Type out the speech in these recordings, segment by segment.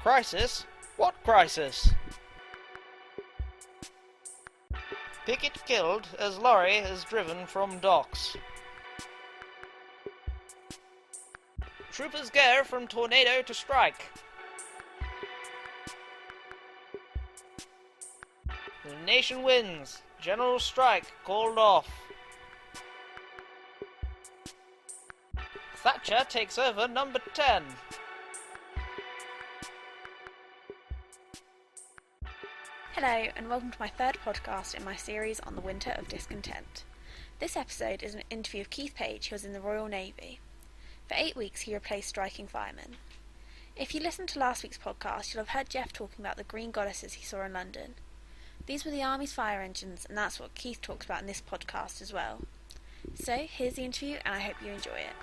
Crisis? What crisis? Picket killed as lorry is driven from docks. Troopers go from tornado to strike. The nation wins. General strike called off. Thatcher takes over number 10. Hello and welcome to my third podcast in my series on the Winter of Discontent. This episode is an interview of Keith Page, who was in the Royal Navy. For 8 weeks he replaced striking firemen. If you listened to last week's podcast, you'll have heard Jeff talking about the green goddesses he saw in London. These were the Army's fire engines, and that's what Keith talks about in this podcast as well. So here's the interview, and I hope you enjoy it.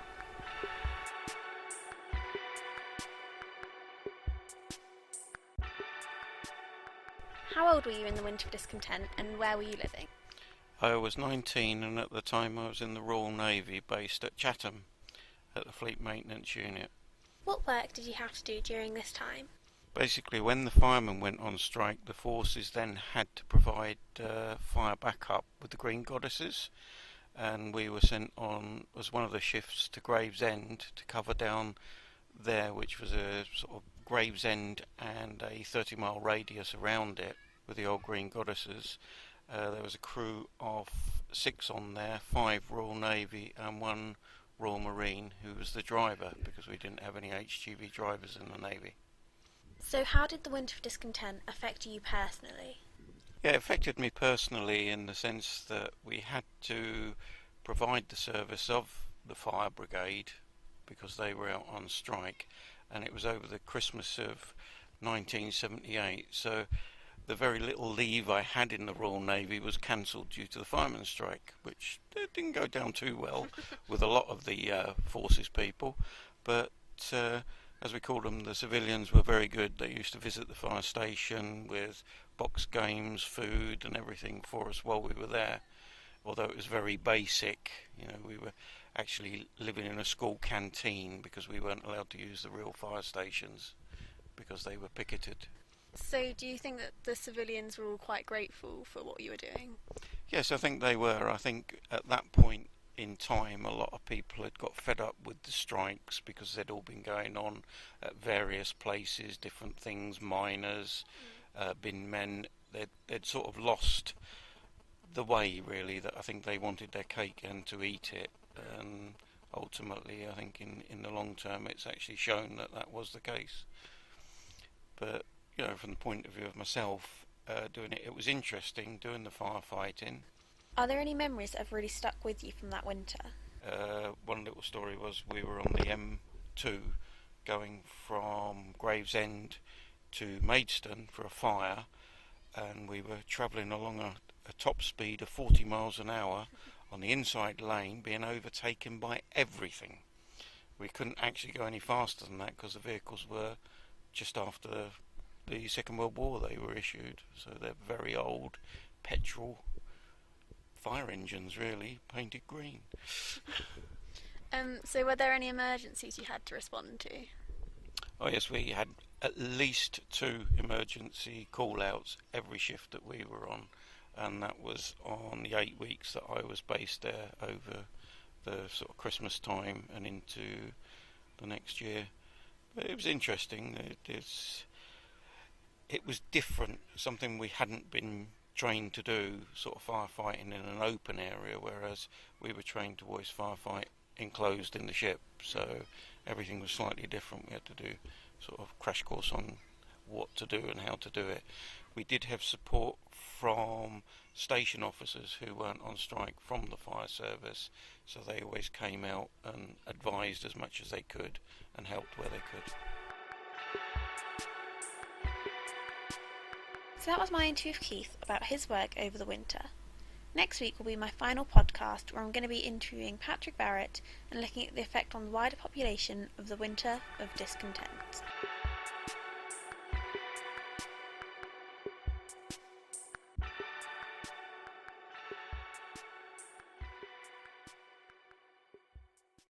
How old were you in the Winter of Discontent, and where were you living? I was 19, and at the time I was in the Royal Navy, based at Chatham, at the Fleet Maintenance Unit. What work did you have to do during this time? Basically, when the firemen went on strike, the forces then had to provide fire backup with the Green Goddesses, and we were sent on as one of the shifts to Gravesend to cover down there, which was a sort of Gravesend and a 30-mile radius around it with the old Green Goddesses. There was a crew of 6 on there, 5 Royal Navy and 1 Royal Marine, who was the driver, because we didn't have any HGV drivers in the Navy. So how did the Winter of Discontent affect you personally? Yeah, it affected me personally in the sense that we had to provide the service of the fire brigade because they were out on strike, and it was over the Christmas of 1978, so the very little leave I had in the Royal Navy was cancelled due to the firemen's strike, which didn't go down too well with a lot of the forces people, but as we called them, the civilians were very good. They used to visit the fire station with box games, food and everything for us while we were there, although it was very basic. You know, we were actually living in a school canteen because we weren't allowed to use the real fire stations because they were picketed. So do you think that the civilians were all quite grateful for what you were doing? Yes, I think they were. I think at that point in time a lot of people had got fed up with the strikes because they'd all been going on at various places, different things, miners, bin men. They'd sort of lost the way, really, that I think they wanted their cake and to eat it, and ultimately I think in the long term it's actually shown that that was the case. But you know, from the point of view of myself doing it, it was interesting doing the firefighting. Are there any memories that have really stuck with you from that winter? One little story was we were on the M2 going from Gravesend to Maidstone for a fire, and we were travelling along a top speed of 40 miles an hour on the inside lane, being overtaken by everything. We couldn't actually go any faster than that because the vehicles were just after the Second World War they were issued, so they're very old petrol fire engines, really, painted green. So were there any emergencies you had to respond to? Oh yes, we had at least 2 emergency call-outs every shift that we were on, and that was on the 8 weeks that I was based there over the sort of Christmas time and into the next year. But it was interesting. It was different, something we hadn't been trained to do, sort of firefighting in an open area, whereas we were trained to always firefight enclosed in the ship, so everything was slightly different. We had to do sort of crash course on what to do and how to do it. We did have support from station officers who weren't on strike from the fire service, so they always came out and advised as much as they could and helped where they could. So that was my interview with Keith about his work over the winter. Next week will be my final podcast, where I'm going to be interviewing Patrick Barrett and looking at the effect on the wider population of the Winter of Discontent.